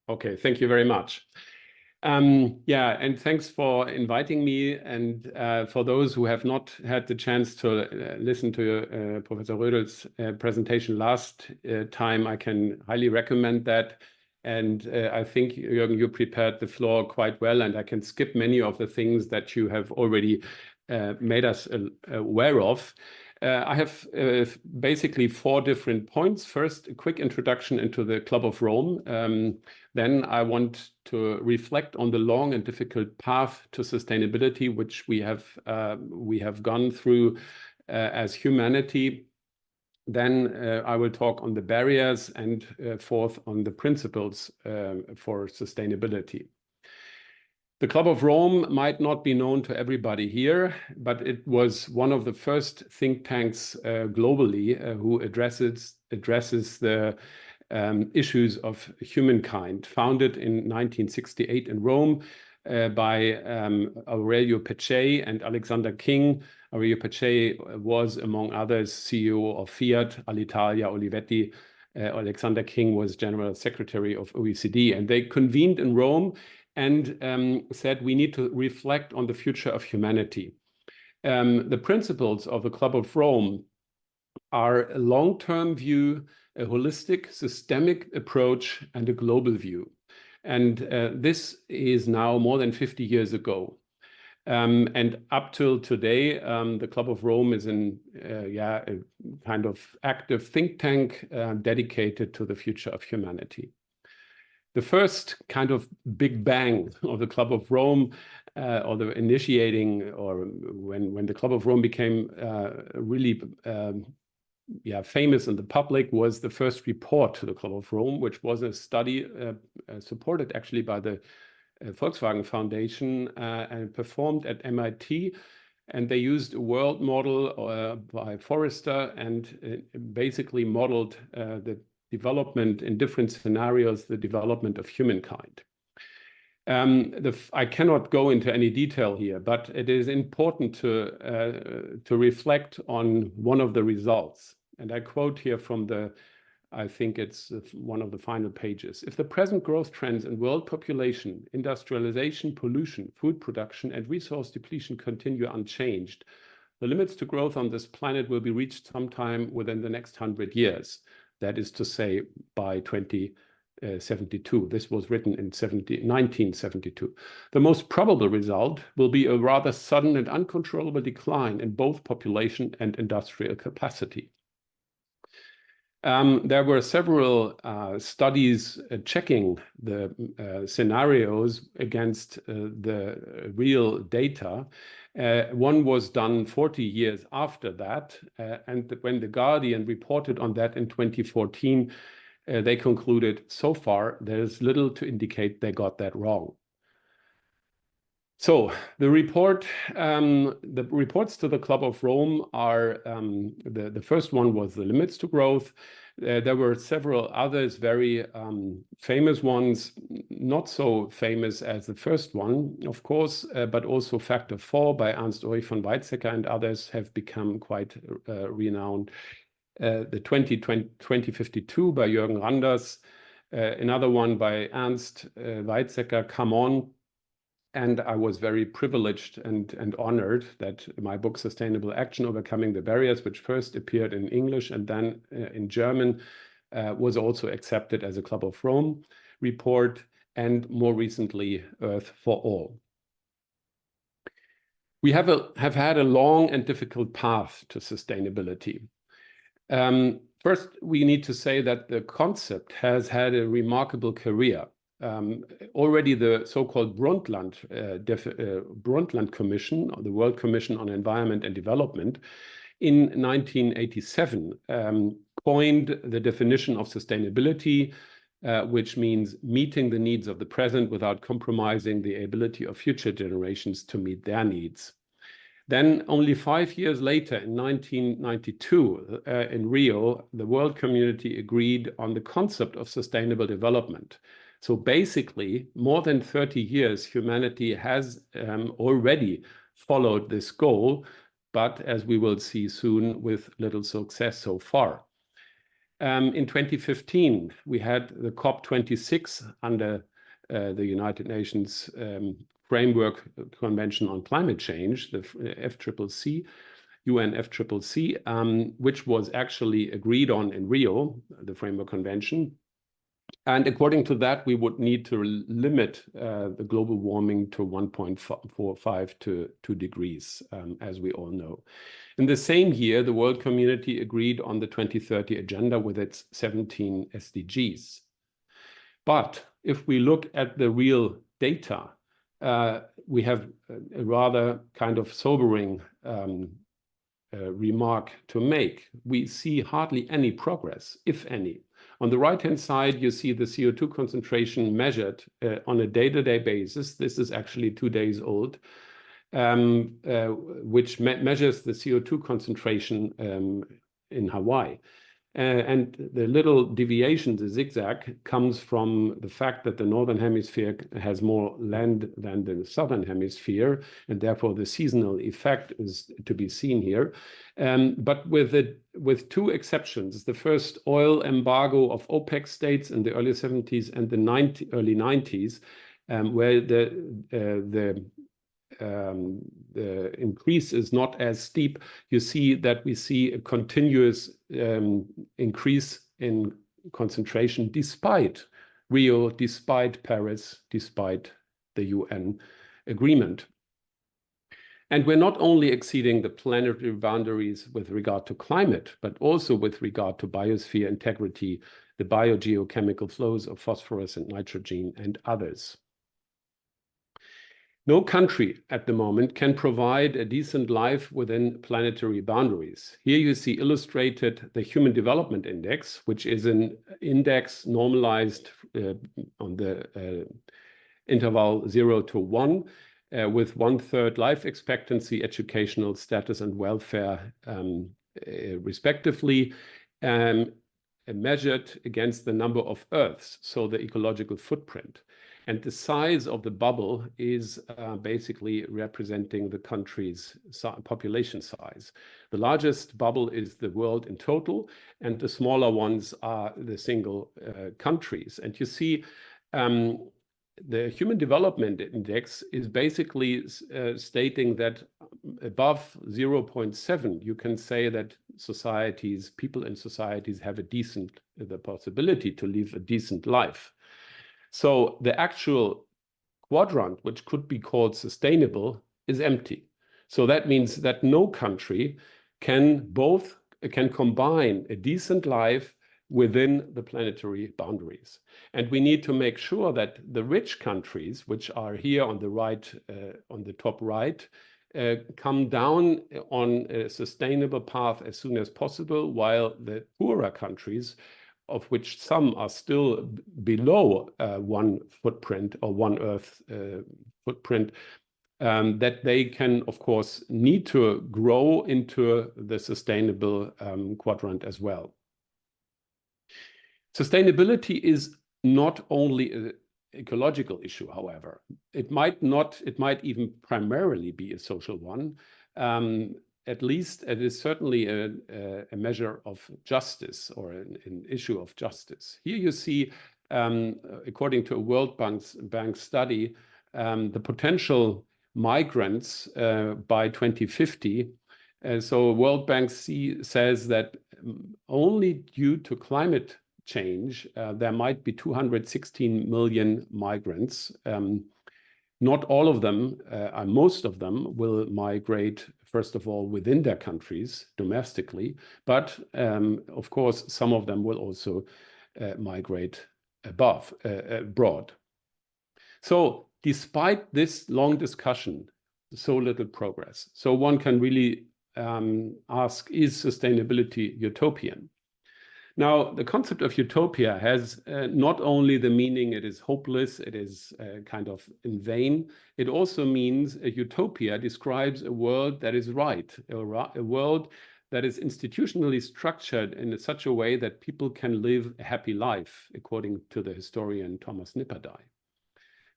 Okay, thank you very much. Yeah, and thanks for inviting me. And for those who have not had the chance to listen to Professor Rödel's presentation last time, I can highly recommend that. And I think, Jürgen, you prepared the floor quite well, and I can skip many of the things that you have already made us aware of. I have basically 4 different points. First, a quick introduction into the Club of Rome. Then I want to reflect on the long and difficult path to sustainability, which we have gone through as humanity. Then I will talk on the barriers, and fourth, on the principles for sustainability. The Club of Rome might not be known to everybody here, but it was one of the first think tanks globally who addresses the issues of humankind. Founded in 1968 in Rome by Aurelio Peccei and Alexander King. Aurelio Peccei was, among others, CEO of Fiat, Alitalia, Olivetti. Alexander King was General Secretary of OECD, and they convened in Rome and said we need to reflect on the future of humanity. The principles of the Club of Rome are a long-term view, a holistic, systemic approach, and a global view. And this is now more than 50 years ago. And up till today, the Club of Rome is a kind of active think tank dedicated to the future of humanity. The first kind of big bang of the Club of Rome, or the initiating, or when the Club of Rome became really famous in the public, was the first report to the Club of Rome, which was a study supported actually by the Volkswagen Foundation and performed at MIT. And they used a world model by Forrester and basically modeled the development in different scenarios, the development of humankind. I cannot go into any detail here, but it is important to reflect on one of the results. And I quote here from I think it's one of the final pages. If the present growth trends in world population, industrialization, pollution, food production, and resource depletion continue unchanged, the limits to growth on this planet will be reached sometime within the next 100 years. That is to say, by 2072. This was written in 1972. The most probable result will be a rather sudden and uncontrollable decline in both population and industrial capacity. There were several studies checking the scenarios against the real data. One was done 40 years after that, and when The Guardian reported on that in 2014, they concluded, so far, there's little to indicate they got that wrong. So the reports to the Club of Rome are, the first one was the limits to growth. There were several others, very famous ones, not so famous as the first one, of course, but also Factor 4 by Ernst Ulrich von Weizsäcker and others have become quite renowned. The 2052 by Jürgen Randers, another one by Ernst Weizsäcker, Come On. And I was very privileged and honored that my book, Sustainable Action, Overcoming the Barriers, which first appeared in English and then in German, was also accepted as a Club of Rome report, and more recently, Earth for All. We have had a long and difficult path to sustainability. First, we need to say that the concept has had a remarkable career. Already the so-called Brundtland Commission, or the World Commission on Environment and Development, in 1987 coined the definition of sustainability, which means meeting the needs of the present without compromising the ability of future generations to meet their needs. Then only 5 years later, in 1992, in Rio, the world community agreed on the concept of sustainable development. So basically, more than 30 years, humanity has already followed this goal, but as we will see soon, with little success so far. In 2015, we had the COP26 under the United Nations Framework Convention on Climate Change, the FCCC, UNFCCC, which was actually agreed on in Rio, the Framework Convention. And according to that, we would need to limit the global warming to 1.45 to 2 degrees, as we all know. In the same year, the world community agreed on the 2030 agenda with its 17 SDGs. But if we look at the real data, we have a rather kind of sobering remark to make. We see hardly any progress, if any. On the right-hand side, you see the CO2 concentration measured on a day-to-day basis. This is actually 2 days old, which measures the CO2 concentration in Hawaii. And the little deviation, the zigzag, comes from the fact that the Northern Hemisphere has more land than the Southern Hemisphere, and therefore the seasonal effect is to be seen here. But with 2 exceptions, the first oil embargo of OPEC states in the early 70s and the early 90s, where the increase is not as steep, you see that we see a continuous increase in concentration despite Rio, despite Paris, despite the UN agreement. And we're not only exceeding the planetary boundaries with regard to climate, but also with regard to biosphere integrity, the biogeochemical flows of phosphorus and nitrogen, and others. No country at the moment can provide a decent life within planetary boundaries. Here you see illustrated the Human Development Index, which is an index normalized on the interval 0 to 1, with 1/3 life expectancy, educational status, and welfare, respectively, measured against the number of Earths, so the ecological footprint. And the size of the bubble is basically representing the country's population size. The largest bubble is the world in total, and the smaller ones are the single countries. And you see the Human Development Index is basically stating that above 0.7, you can say that societies, people in societies have the possibility to live a decent life. So the actual quadrant, which could be called sustainable, is empty. So that means that no country can combine a decent life within the planetary boundaries. And we need to make sure that the rich countries, which are here on the right, on the top right, come down on a sustainable path as soon as possible, while the poorer countries, of which some are still below 1 footprint or 1 Earth footprint, that they can, of course, need to grow into the sustainable quadrant as well. Sustainability is not only an ecological issue, however. It might even primarily be a social one. At least it is certainly a measure of justice, or an issue of justice. Here you see, according to a World Bank study, the potential migrants by 2050. So World Bank says that only due to climate change, there might be 216 million migrants. Not all of them, most of them will migrate, first of all, within their countries, domestically, but of course, some of them will also migrate abroad. So despite this long discussion, so little progress. So one can really ask, is sustainability utopian? Now, the concept of utopia has not only the meaning it is hopeless, it is kind of in vain. It also means a utopia describes a world that is right, a world that is institutionally structured in such a way that people can live a happy life, according to the historian Thomas Nipperdey.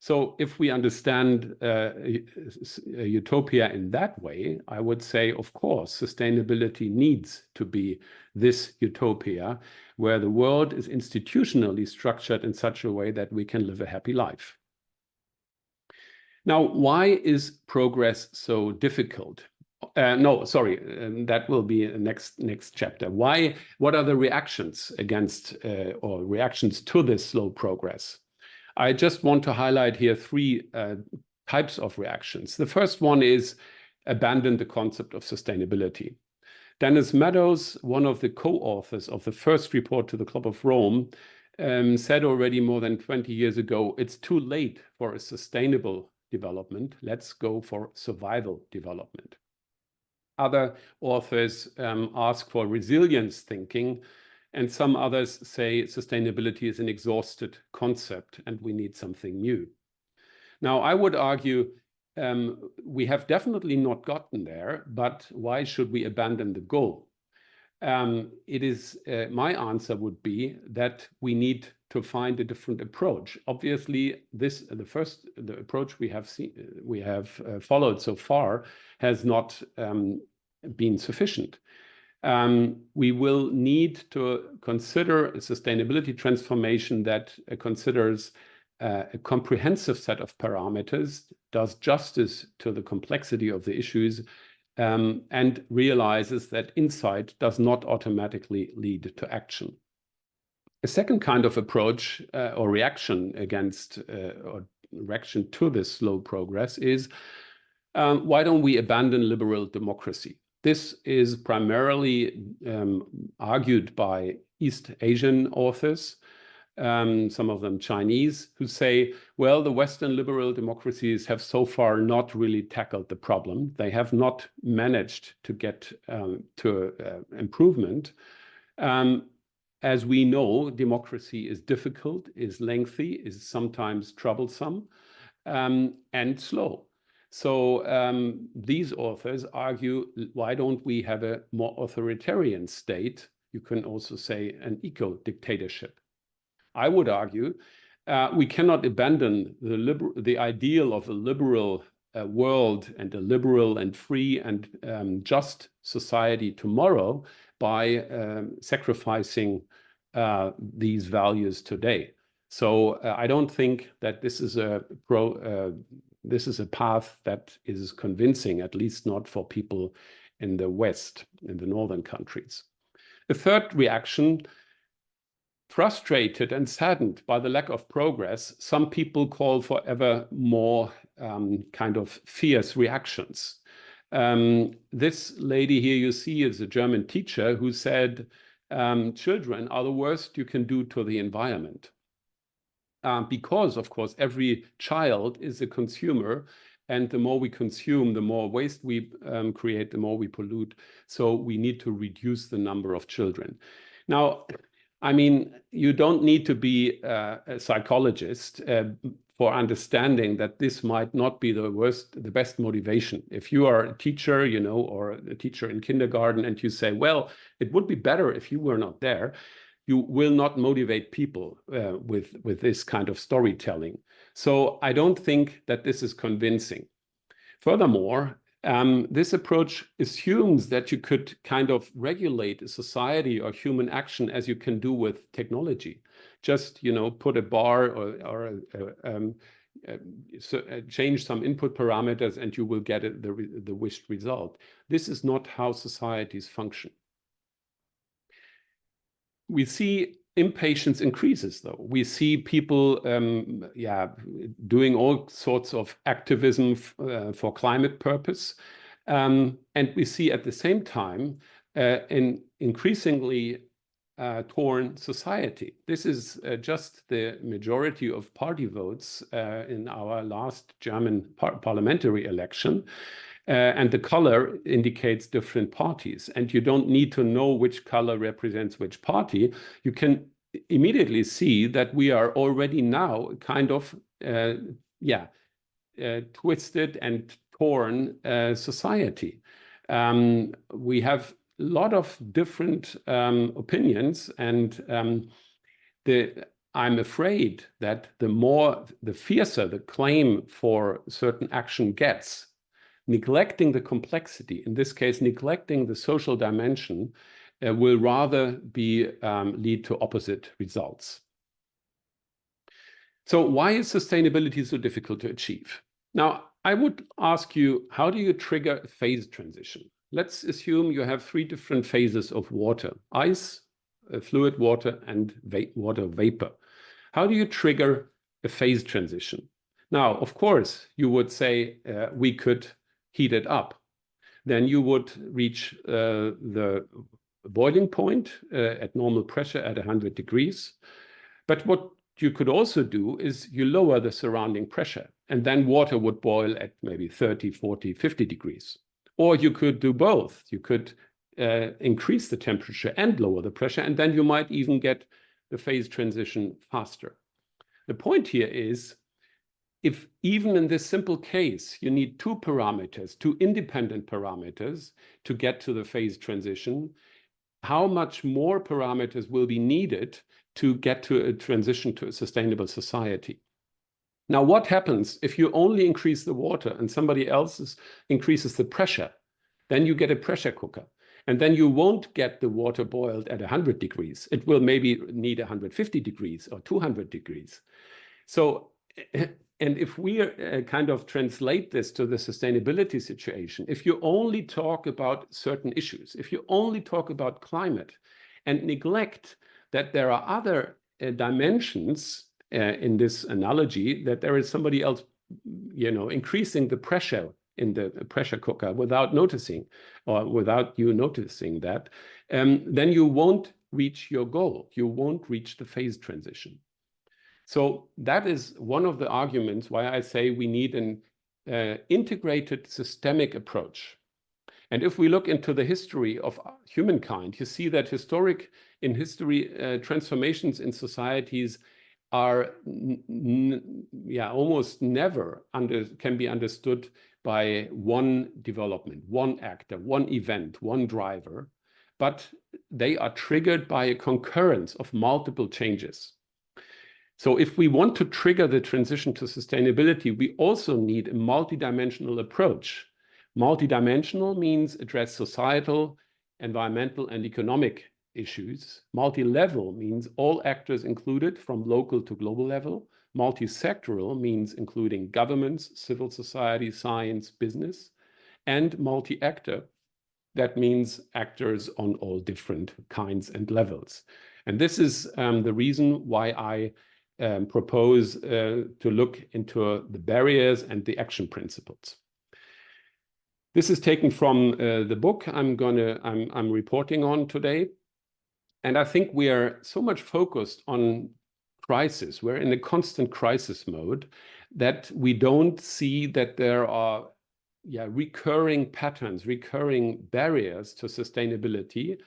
So if we understand utopia in that way, I would say, of course, sustainability needs to be this utopia where the world is institutionally structured in such a way that we can live a happy life. Now, why is progress so difficult? No, sorry, that will be the next chapter. Why? What are the reactions against or reactions to this slow progress? I just want to highlight here three types of reactions. The first one is abandon the concept of sustainability. Dennis Meadows, one of the co-authors of the first report to the Club of Rome, said already more than 20 years ago, it's too late for a sustainable development. Let's go for survival development. Other authors ask for resilience thinking, and some others say sustainability is an exhausted concept and we need something new. Now, I would argue we have definitely not gotten there, but why should we abandon the goal? It is my answer would be that we need to find a different approach. Obviously, the approach we have followed so far has not been sufficient. We will need to consider a sustainability transformation that considers a comprehensive set of parameters, does justice to the complexity of the issues, and realizes that insight does not automatically lead to action. A second kind of approach or reaction against or reaction to this slow progress is why don't we abandon liberal democracy? This is primarily argued by East Asian authors, some of them Chinese, who say, well, the Western liberal democracies have so far not really tackled the problem. They have not managed to get to improvement. As we know, democracy is difficult, is lengthy, is sometimes troublesome, and slow. So these authors argue, why don't we have a more authoritarian state? You can also say an eco-dictatorship. I would argue we cannot abandon the ideal of a liberal world and a liberal and free and just society tomorrow by sacrificing these values today. So I don't think that this is a path that is convincing, at least not for people in the West, in the northern countries. The third reaction, frustrated and saddened by the lack of progress, some people call for ever more kind of fierce reactions. This lady here you see is a German teacher who said, children are the worst you can do to the environment. Because, of course, every child is a consumer, and the more we consume, the more waste we create, the more we pollute. So we need to reduce the number of children. Now, I mean, you don't need to be a psychologist for understanding that this might not be the best motivation. If you are a teacher, you know, or a teacher in kindergarten, and you say, well, it would be better if you were not there, you will not motivate people with this kind of storytelling. So I don't think that this is convincing. Furthermore, this approach assumes that you could kind of regulate a society or human action as you can do with technology. Just, you know, put a bar or change some input parameters and you will get the wished result. This is not how societies function. We see impatience increases, though. We see people doing all sorts of activism for climate purpose. And we see at the same time an increasingly torn society. This is just the majority of party votes in our last German parliamentary election. And the color indicates different parties. And you don't need to know which color represents which party. You can immediately see that we are already now kind of, twisted and torn society. We have a lot of different opinions, and the I'm afraid that the fiercer the claim for certain action gets, neglecting the complexity, in this case, neglecting the social dimension, will rather lead to opposite results. So why is sustainability so difficult to achieve? Now, I would ask you, how do you trigger a phase transition? Let's assume you have 3 different phases of water: ice, fluid water, and water vapor. How do you trigger a phase transition? Now, of course, you would say we could heat it up. Then you would reach the boiling point at normal pressure at 100 degrees. But what you could also do is you lower the surrounding pressure, and then water would boil at maybe 30, 40, 50 degrees. Or you could do both. You could increase the temperature and lower the pressure, and then you might even get the phase transition faster. The point here is, if even in this simple case, you need 2 parameters, 2 independent parameters to get to the phase transition, how much more parameters will be needed to get to a transition to a sustainable society? Now, what happens if you only increase the water and somebody else increases the pressure? Then you get a pressure cooker. And then you won't get the water boiled at 100 degrees. It will maybe need 150 degrees or 200 degrees. So, and if we kind of translate this to the sustainability situation, if you only talk about certain issues, if you only talk about climate and neglect that there are other dimensions in this analogy, that there is somebody else, increasing the pressure in the pressure cooker without noticing, or without you noticing that, then you won't reach your goal. You won't reach the phase transition. So that is one of the arguments why I say we need an integrated systemic approach. And if we look into the history of humankind, you see that in history, transformations in societies are almost never can be understood by one development, one actor, one event, one driver, but they are triggered by a concurrence of multiple changes. So if we want to trigger the transition to sustainability, we also need a multidimensional approach. Multidimensional means address societal, environmental, and economic issues. Multi-level means all actors included from local to global level. Multi-sectoral means including governments, civil society, science, business. And multi-actor, that means actors on all different kinds and levels. And this is the reason why I propose to look into the barriers and the action principles. This is taken from the book I'm reporting on today. And I think we are so much focused on crisis. We're in a constant crisis mode that we don't see that there are recurring patterns, recurring barriers to sustainability,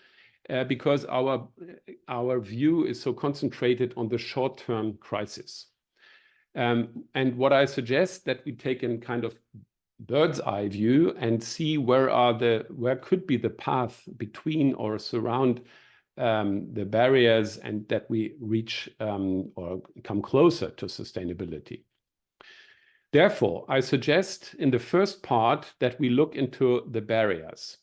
because our view is so concentrated on the short-term crisis. And what I suggest that we take a kind of bird's eye view and see where could be the path between or surround the barriers, and that we reach or come closer to sustainability. Therefore, I suggest in the first part that we look into the barriers.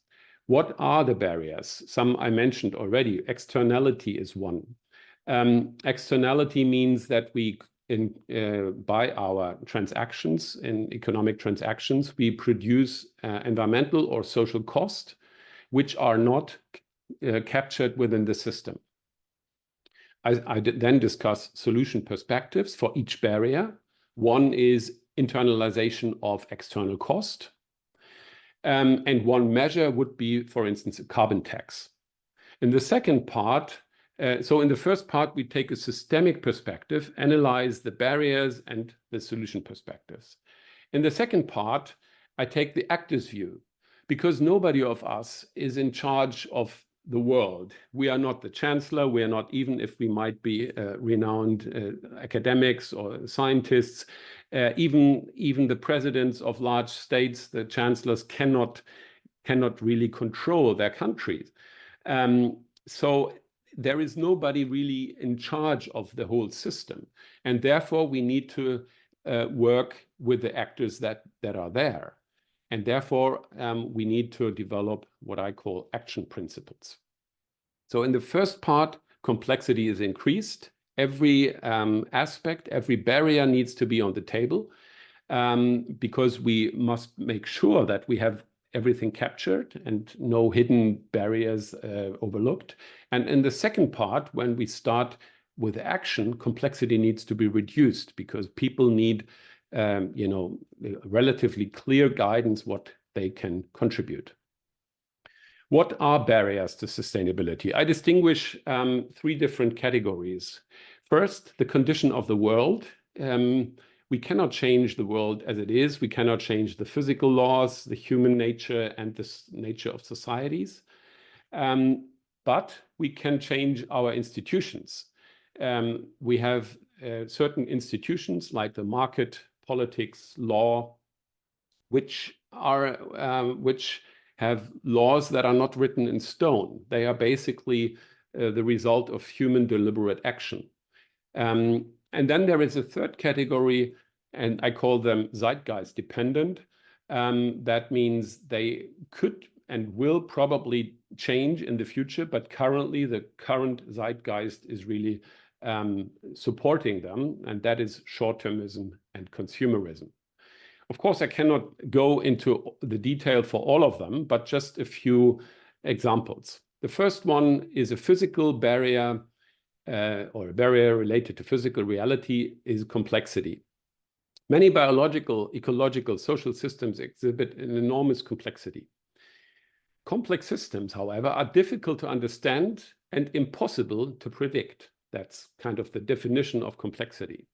What are the barriers? Some I mentioned already. Externality is one. Externality means that by our transactions, in economic transactions, we produce environmental or social cost, which are not captured within the system. I then discuss solution perspectives for each barrier. One is internalization of external cost. And one measure would be, for instance, a carbon tax. In the second part, so in the first part, we take a systemic perspective, analyze the barriers and the solution perspectives. In the second part, I take the actor's view, because nobody of us is in charge of the world. We are not the chancellor. We are not, even if we might be renowned academics or scientists, even the presidents of large states, the chancellors cannot really control their countries. So there is nobody really in charge of the whole system. And therefore, we need to work with the actors that are there. And therefore, we need to develop what I call action principles. So in the first part, complexity is increased. Every aspect, every barrier needs to be on the table, because we must make sure that we have everything captured and no hidden barriers overlooked. And in the second part, when we start with action, complexity needs to be reduced because people need, relatively clear guidance what they can contribute. What are barriers to sustainability? I distinguish 3 different categories. First, the condition of the world. We cannot change the world as it is. We cannot change the physical laws, the human nature, and the nature of societies. But we can change our institutions. We have certain institutions like the market, politics, law, which have laws that are not written in stone. They are basically the result of human deliberate action. And then there is a third category, and I call them zeitgeist dependent. That means they could and will probably change in the future, but currently the current zeitgeist is really supporting them, and that is short-termism and consumerism. Of course, I cannot go into the detail for all of them, but just a few examples. The first one is a physical barrier, or a barrier related to physical reality, is complexity. Many biological, ecological, social systems exhibit an enormous complexity. Complex systems, however, are difficult to understand and impossible to predict. That's kind of the definition of complexity.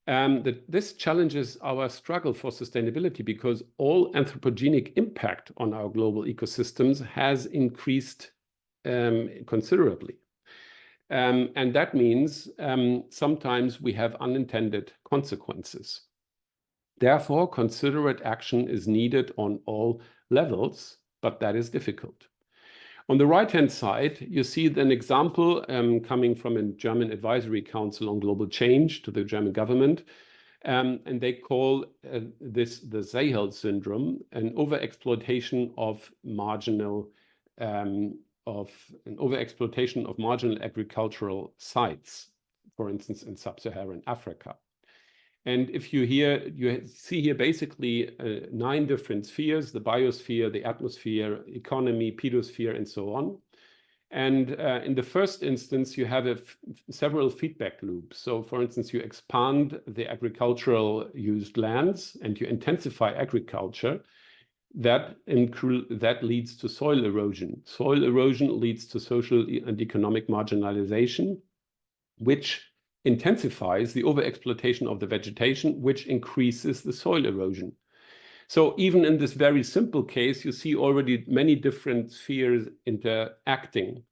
This challenges our struggle for sustainability because all anthropogenic impact on our global ecosystems has increased considerably. And that means sometimes we have unintended consequences. Therefore, considerate action is needed on all levels, but that is difficult. On the right-hand side, you see an example coming from a German Advisory Council on Global Change to the German government. And they call this the Sahel syndrome, an overexploitation of marginal agricultural sites, for instance, in sub-Saharan Africa. And if you see here basically 9 different spheres: the biosphere, the atmosphere, economy, pedosphere, and so on. And in the first instance, you have several feedback loops. So for instance, you expand the agricultural used lands and you intensify agriculture. That leads to soil erosion. Soil erosion leads to social and economic marginalization, which intensifies the overexploitation of the vegetation, which increases the soil erosion. So even in this very simple case, you see already many different spheres interacting.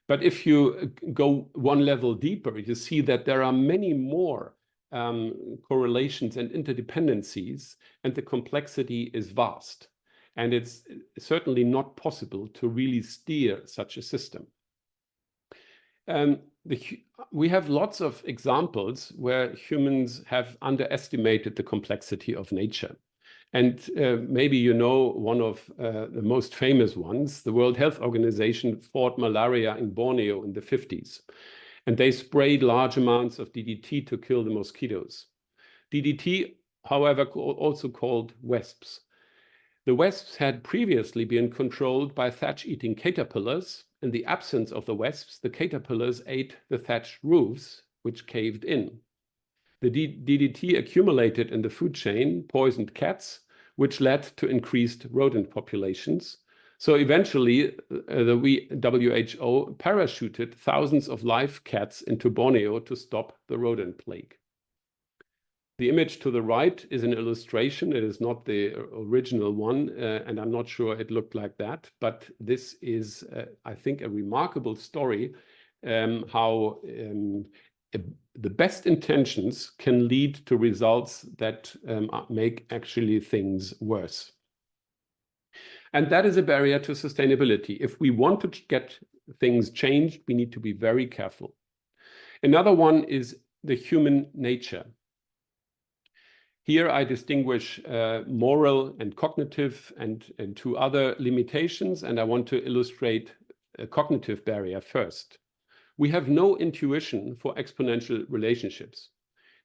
But if you go one level deeper, you see that there are many more correlations and interdependencies, and the complexity is vast. And it's certainly not possible to really steer such a system. We have lots of examples where humans have underestimated the complexity of nature. And maybe you know one of the most famous ones. The World Health Organization fought malaria in Borneo in the 50s. And they sprayed large amounts of DDT to kill the mosquitoes. DDT, however, also called wasps. The wasps had previously been controlled by thatch-eating caterpillars. In the absence of the wasps, the caterpillars ate the thatched roofs, which caved in. The DDT accumulated in the food chain, poisoned cats, which led to increased rodent populations. So eventually, the WHO parachuted thousands of live cats into Borneo to stop the rodent plague. The image to the right is an illustration. It is not the original one, and I'm not sure it looked like that. But this is, I think, a remarkable story how the best intentions can lead to results that make actually things worse. And that is a barrier to sustainability. If we want to get things changed, we need to be very careful. Another one is the human nature. Here I distinguish moral and cognitive and two other limitations, and I want to illustrate a cognitive barrier first. We have no intuition for exponential relationships.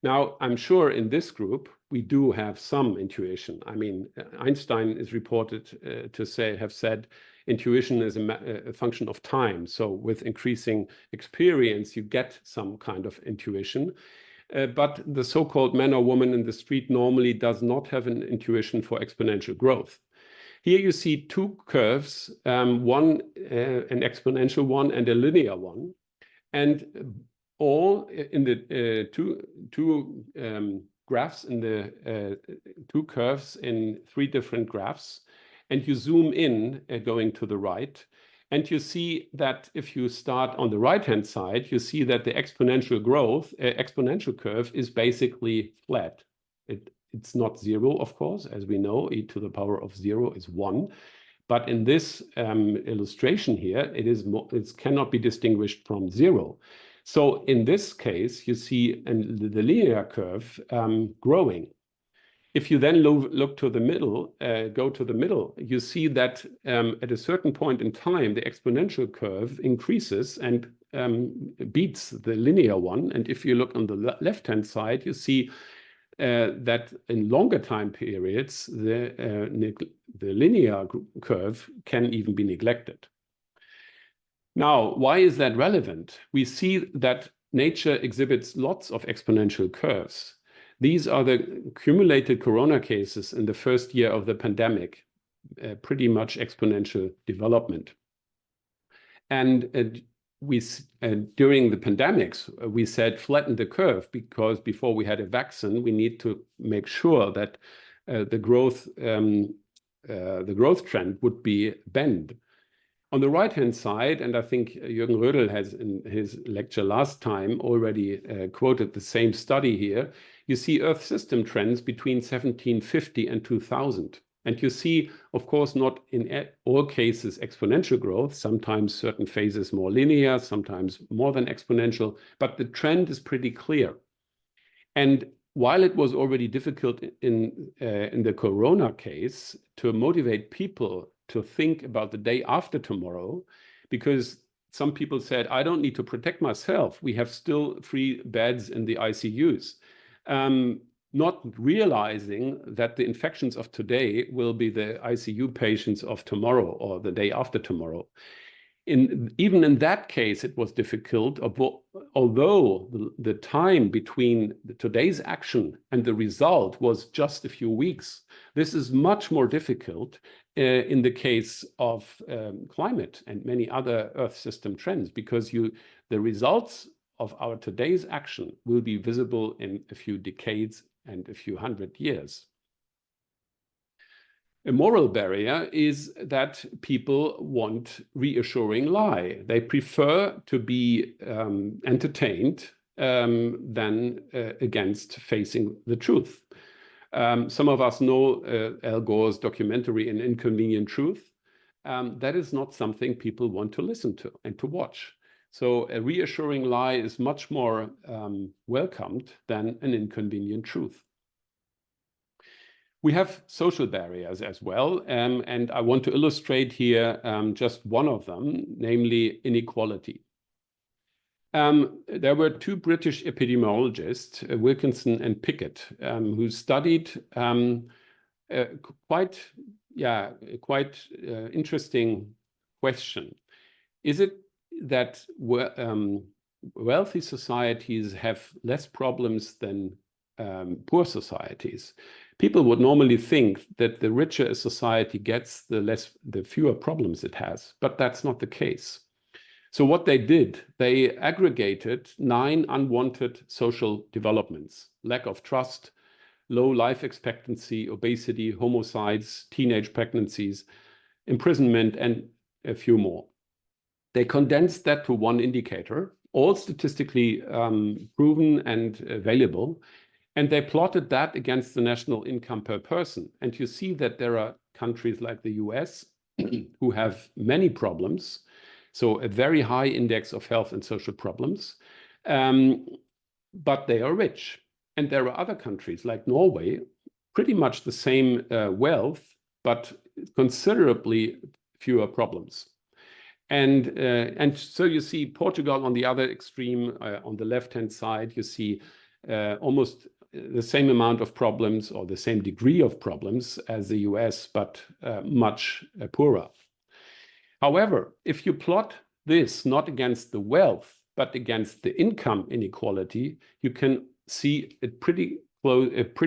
Now, I'm sure in this group, we do have some intuition. I mean, Einstein is reported to have said, intuition is a function of time. So with increasing experience, you get some kind of intuition. But the so-called man or woman in the street normally does not have an intuition for exponential growth. Here you see two curves, one an exponential one and a linear one. And all in the two graphs in the two curves in three different graphs, and you zoom in going to the right, and you see that if you start on the right-hand side, you see that the exponential growth, exponential curve is basically flat. It's not zero, of course, as we know, e to the power of 0 is 1. But in this illustration here, it cannot be distinguished from 0. So in this case, you see the linear curve growing. If you then look to the middle, go to the middle, you see that at a certain point in time, the exponential curve increases and beats the linear one. And if you look on the left-hand side, you see that in longer time periods, the linear curve can even be neglected. Now, why is that relevant? We see that nature exhibits lots of exponential curves. These are the cumulated corona cases in the first year of the pandemic, pretty much exponential development. And during the pandemics, we said flatten the curve because before we had a vaccine, we need to make sure that the growth trend would be bent. On the right-hand side, and I think Jürgen Rödel has in his lecture last time already quoted the same study here, you see Earth system trends between 1750 and 2000. And you see, of course, not in all cases exponential growth, sometimes certain phases more linear, sometimes more than exponential, but the trend is pretty clear. And while it was already difficult in the corona case to motivate people to think about the day after tomorrow, because some people said, I don't need to protect myself. We have still free beds in the ICUs. Not realizing that the infections of today will be the ICU patients of tomorrow or the day after tomorrow. Even in that case, it was difficult, although the time between today's action and the result was just a few weeks. This is much more difficult in the case of climate and many other Earth system trends, because the results of our today's action will be visible in a few decades and a few hundred years. A moral barrier is that people want reassuring lie. They prefer to be entertained than against facing the truth. Some of us know Al Gore's documentary, An Inconvenient Truth. That is not something people want to listen to and to watch. So a reassuring lie is much more welcomed than an inconvenient truth. We have social barriers as well, and I want to illustrate here just one of them, namely inequality. There were two British epidemiologists, Wilkinson and Pickett, who studied quite interesting question. Is it that wealthy societies have less problems than poor societies? People would normally think that the richer a society gets, the fewer problems it has, but that's not the case. So what they did, they aggregated 9 unwanted social developments: lack of trust, low life expectancy, obesity, homicides, teenage pregnancies, imprisonment, and a few more. They condensed that to one indicator, all statistically proven and available. And they plotted that against the national income per person. And you see that there are countries like the US who have many problems, so a very high index of health and social problems, but they are rich. And there are other countries like Norway, pretty much the same wealth, but considerably fewer problems. And so you see Portugal on the other extreme, on the left-hand side, you see almost the same amount of problems or the same degree of problems as the US, but much poorer. However, if you plot this not against the wealth, but against the income inequality, you can see a pretty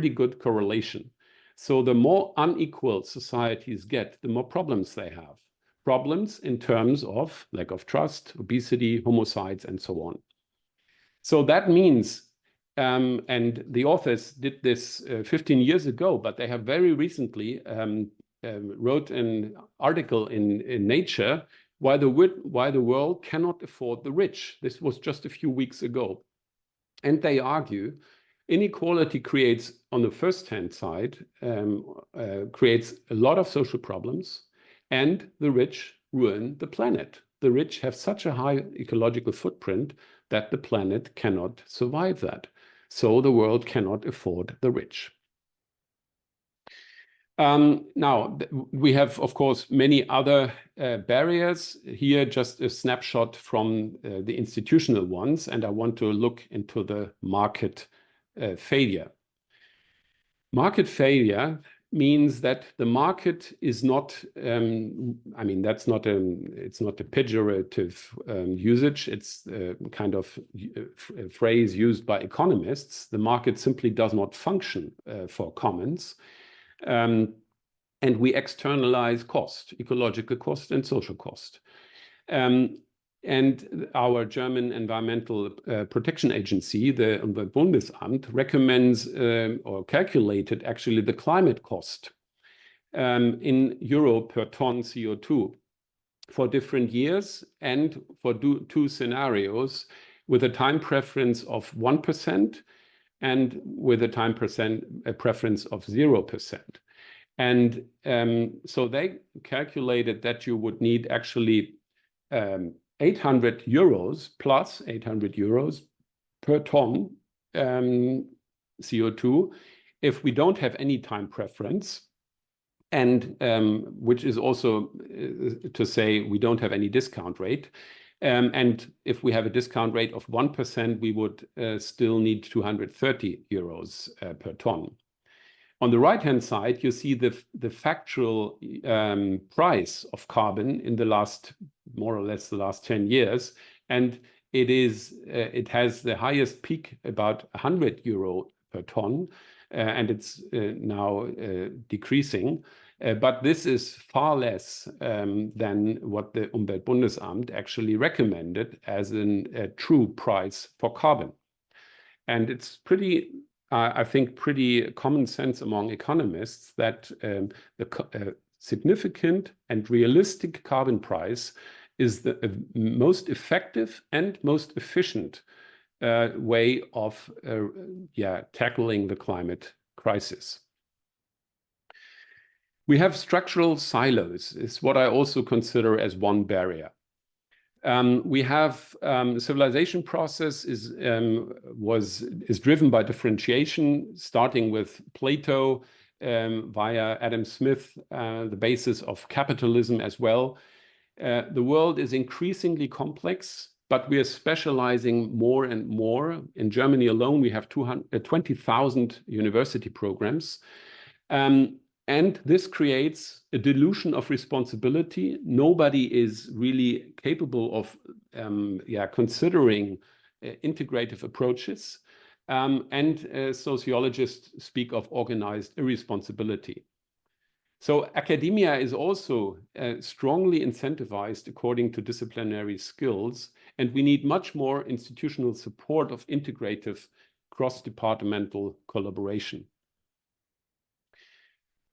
good correlation. So the more unequal societies get, the more problems they have. Problems in terms of lack of trust, obesity, homicides, and so on. So that means, and the authors did this 15 years ago, but they have very recently wrote an article in Nature why the world cannot afford the rich. This was just a few weeks ago. And they argue inequality creates, on the first-hand side, creates a lot of social problems, and the rich ruin the planet. The rich have such a high ecological footprint that the planet cannot survive that. So the world cannot afford the rich. Now, we have, of course, many other barriers. Here, just a snapshot from the institutional ones, and I want to look into the market failure. Market failure means that the market is not, I mean, it's not a pejorative usage. It's kind of a phrase used by economists. The market simply does not function for commons. And we externalize cost, ecological cost and social cost. And our German Environmental Protection Agency, the Umweltbundesamt, recommends or calculated actually the climate cost in euro per ton CO2 for different years and for two scenarios with a time preference of 1% and with a time preference of 0%. And so they calculated that you would need actually 800 euros plus 800 euros per ton CO2 if we don't have any time preference, and which is also to say we don't have any discount rate. And if we have a discount rate of 1%, we would still need 230 euros per ton. On the right-hand side, you see the factual price of carbon in the last, more or less the last 10 years. And it has the highest peak, about 100 euro per ton, and it's now decreasing. But this is far less than what the Umweltbundesamt actually recommended as a true price for carbon. And it's pretty, I think, pretty common sense among economists that the significant and realistic carbon price is the most effective and most efficient way of tackling the climate crisis. We have structural silos, is what I also consider as one barrier. We have civilization process is driven by differentiation, starting with Plato via Adam Smith, the basis of capitalism as well. The world is increasingly complex, but we are specializing more and more. In Germany alone, we have 20,000 university programs. And this creates a dilution of responsibility. Nobody is really capable of considering integrative approaches. And sociologists speak of organized irresponsibility. So academia is also strongly incentivized according to disciplinary skills. And we need much more institutional support of integrative cross-departmental collaboration.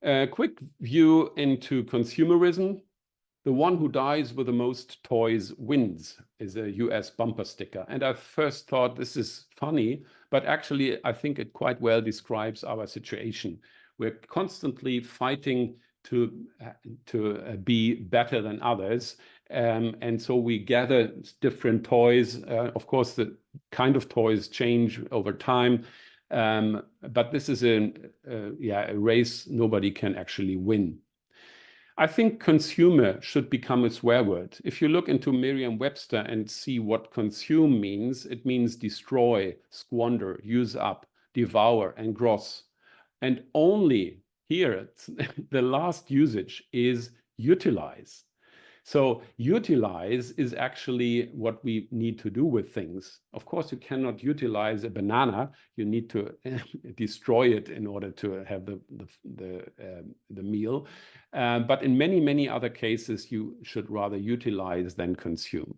A quick view into consumerism. The one who dies with the most toys wins is a US bumper sticker. And I first thought this is funny, but actually I think it quite well describes our situation. We're constantly fighting to be better than others. And so we gather different toys. Of course, the kind of toys change over time, but this is a race nobody can actually win. I think consumer should become a swear word. If you look into Merriam-Webster and see what consume means, it means destroy, squander, use up, devour, engross. And only here, the last usage is utilize. So utilize is actually what we need to do with things. Of course, you cannot utilize a banana. You need to destroy it in order to have the meal. But in many, many other cases, you should rather utilize than consume.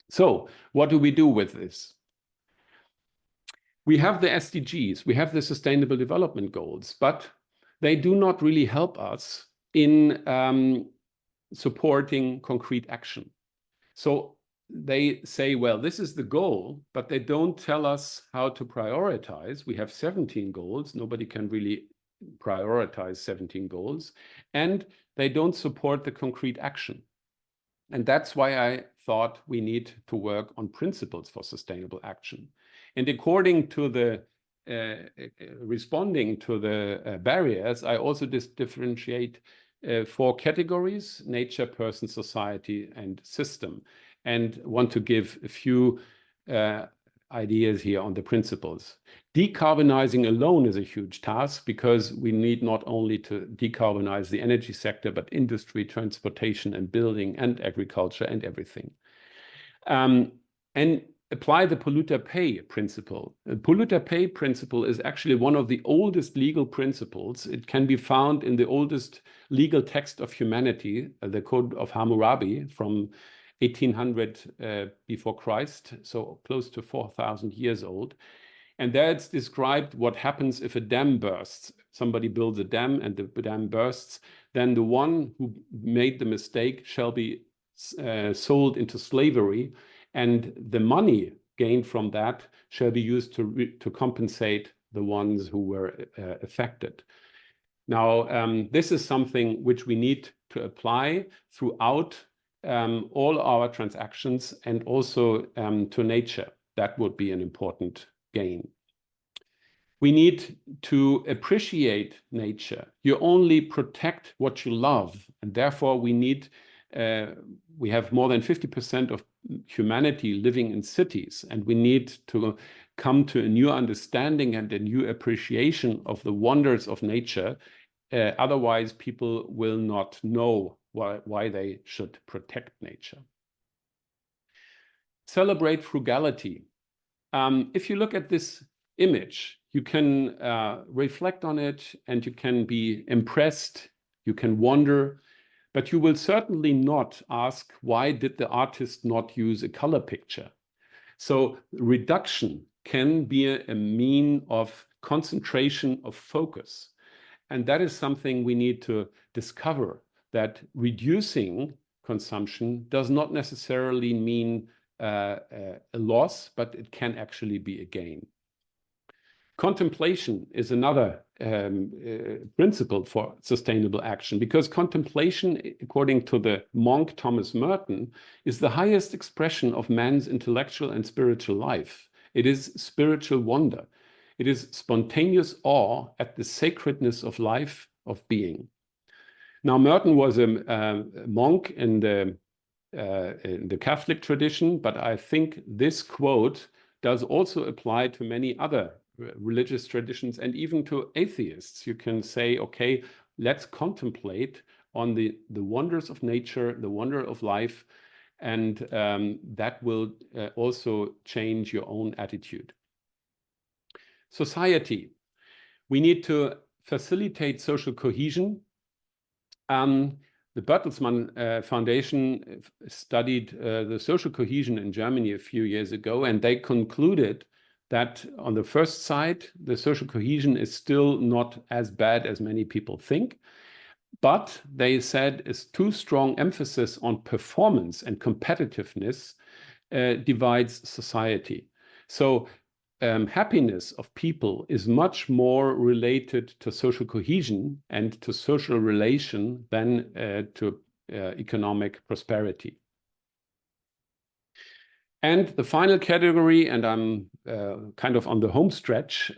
So what do we do with this? We have the SDGs, we have the Sustainable Development Goals, but they do not really help us in supporting concrete action. So they say, well, this is the goal, but they don't tell us how to prioritize. We have 17 goals. Nobody can really prioritize 17 goals. And they don't support the concrete action. And that's why I thought we need to work on principles for sustainable action. And according to the responding to the barriers, I also differentiate 4 categories: nature, person, society, and system, and want to give a few ideas here on the principles. Decarbonizing alone is a huge task because we need not only to decarbonize the energy sector, but industry, transportation, and building, and agriculture, and everything. And apply the polluter pay principle. The polluter pay principle is actually one of the oldest legal principles. It can be found in the oldest legal text of humanity, the Code of Hammurabi from 1800 before Christ, so close to 4,000 years old. And there it's described what happens if a dam bursts. Somebody builds a dam and the dam bursts, then the one who made the mistake shall be sold into slavery, and the money gained from that shall be used to compensate the ones who were affected. Now, this is something which we need to apply throughout all our transactions and also to nature. That would be an important gain. We need to appreciate nature. You only protect what you love, and therefore we have more than 50% of humanity living in cities, and we need to come to a new understanding and a new appreciation of the wonders of nature. Otherwise, people will not know why they should protect nature. Celebrate frugality. If you look at this image, you can reflect on it and you can be impressed, you can wonder, but you will certainly not ask, why did the artist not use a color picture? So reduction can be a mean of concentration of focus. And that is something we need to discover, that reducing consumption does not necessarily mean a loss, but it can actually be a gain. Contemplation is another principle for sustainable action, because contemplation, according to the monk Thomas Merton, is the highest expression of man's intellectual and spiritual life. It is spiritual wonder. It is spontaneous awe at the sacredness of life, of being. Now, Merton was a monk in the Catholic tradition, but I think this quote does also apply to many other religious traditions and even to atheists. You can say, okay, let's contemplate on the wonders of nature, the wonder of life, and that will also change your own attitude. Society. We need to facilitate social cohesion. The Bertelsmann Foundation studied the social cohesion in Germany a few years ago, and they concluded that on the first side, the social cohesion is still not as bad as many people think. But they said is too strong emphasis on performance and competitiveness divides society. So happiness of people is much more related to social cohesion and to social relation than to economic prosperity. And the final category, and I'm kind of on the home stretch,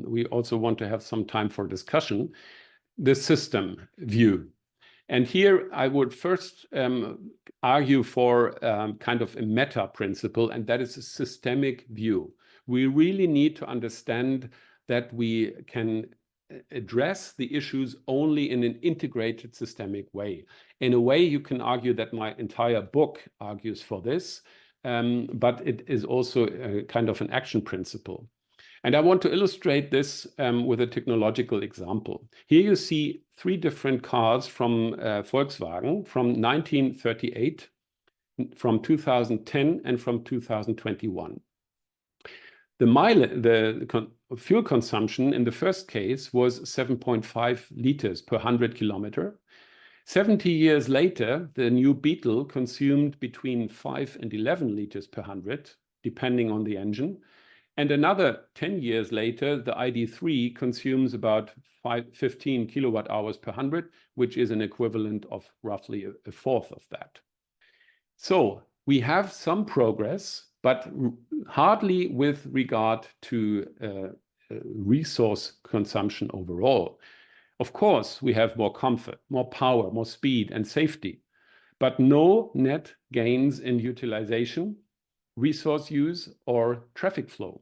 we also want to have some time for discussion, the system view. And here I would first argue for kind of a meta principle, and that is a systemic view. We really need to understand that we can address the issues only in an integrated systemic way. In a way, you can argue that my entire book argues for this, but it is also kind of an action principle. And I want to illustrate this with a technological example. Here you see 3 different cars from Volkswagen from 1938, from 2010, and from 2021. The fuel consumption in the first case was 7.5 liters per 100 kilometer. 70 years later, the new Beetle consumed between 5 and 11 liters per 100, depending on the engine. And another 10 years later, the ID.3 consumes about 15 kilowatt hours per 100, which is an equivalent of roughly a fourth of that. So we have some progress, but hardly with regard to resource consumption overall. Of course, we have more comfort, more power, more speed and safety, but no net gains in utilization, resource use, or traffic flow.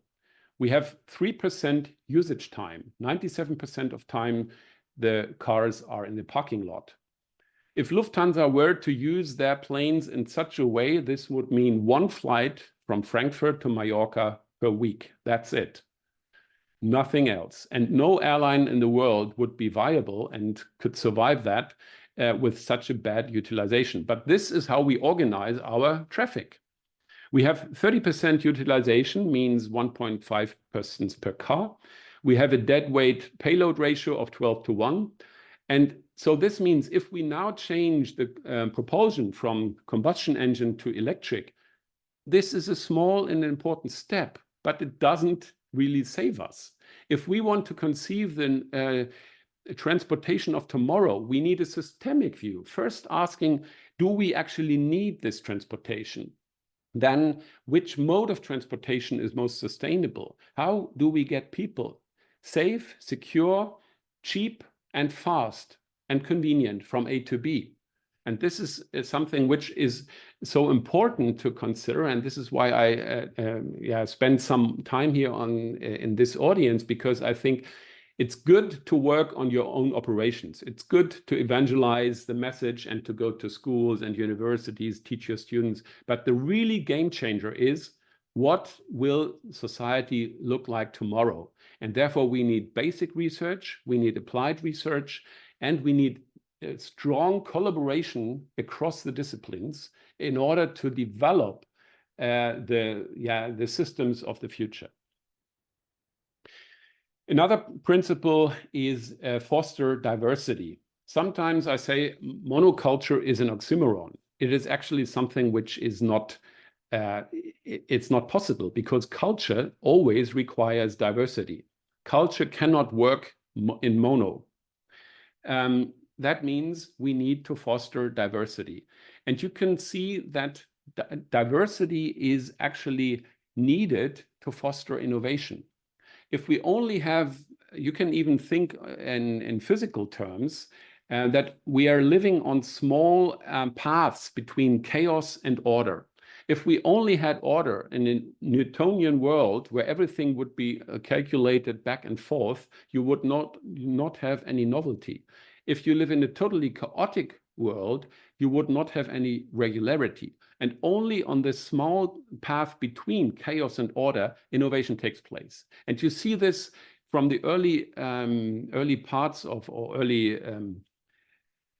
We have 3% usage time. 97% of time the cars are in the parking lot. If Lufthansa were to use their planes in such a way, this would mean 1 flight from Frankfurt to Mallorca per week. That's it. Nothing else. And no airline in the world would be viable and could survive that with such a bad utilization. But this is how we organize our traffic. We have 30% utilization, means 1.5 persons per car. We have a dead weight payload ratio of 12 to 1. And so this means if we now change the propulsion from combustion engine to electric, this is a small and important step, but it doesn't really save us. If we want to conceive the transportation of tomorrow, we need a systemic view. First asking, do we actually need this transportation? Then which mode of transportation is most sustainable? How do we get people safe, secure, cheap, and fast and convenient from A to B? And this is something which is so important to consider. And this is why I spend some time here in this audience, because I think it's good to work on your own operations. It's good to evangelize the message and to go to schools and universities, teach your students. But the really game changer is, what will society look like tomorrow? And therefore, we need basic research, we need applied research, and we need strong collaboration across the disciplines in order to develop the systems of the future. Another principle is foster diversity. Sometimes I say monoculture is an oxymoron. It is actually something which is not, it's not possible, because culture always requires diversity. Culture cannot work in mono. That means we need to foster diversity. And you can see that diversity is actually needed to foster innovation. If we only have, you can even think in physical terms, that we are living on small paths between chaos and order. If we only had order in a Newtonian world where everything would be calculated back and forth, you would not have any novelty. If you live in a totally chaotic world, you would not have any regularity. And only on this small path between chaos and order, innovation takes place. And you see this from the early parts of, or early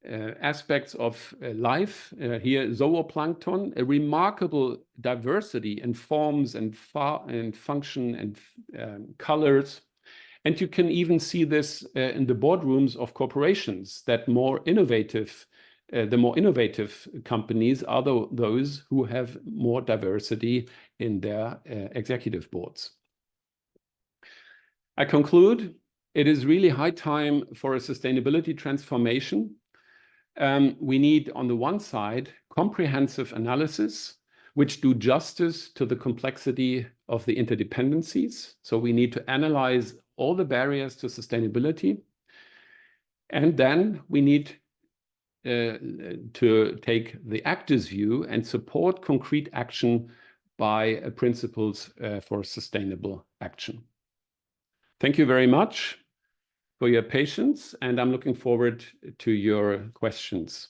aspects of life. Here, zooplankton, a remarkable diversity in forms and function and colors. And you can even see this in the boardrooms of corporations, that the more innovative companies are those who have more diversity in their executive boards. I conclude, it is really high time for a sustainability transformation. We need, on the one side, comprehensive analysis, which do justice to the complexity of the interdependencies. So we need to analyze all the barriers to sustainability. And then we need to take the actors' view and support concrete action by principles for sustainable action. Thank you very much for your patience, and I'm looking forward to your questions.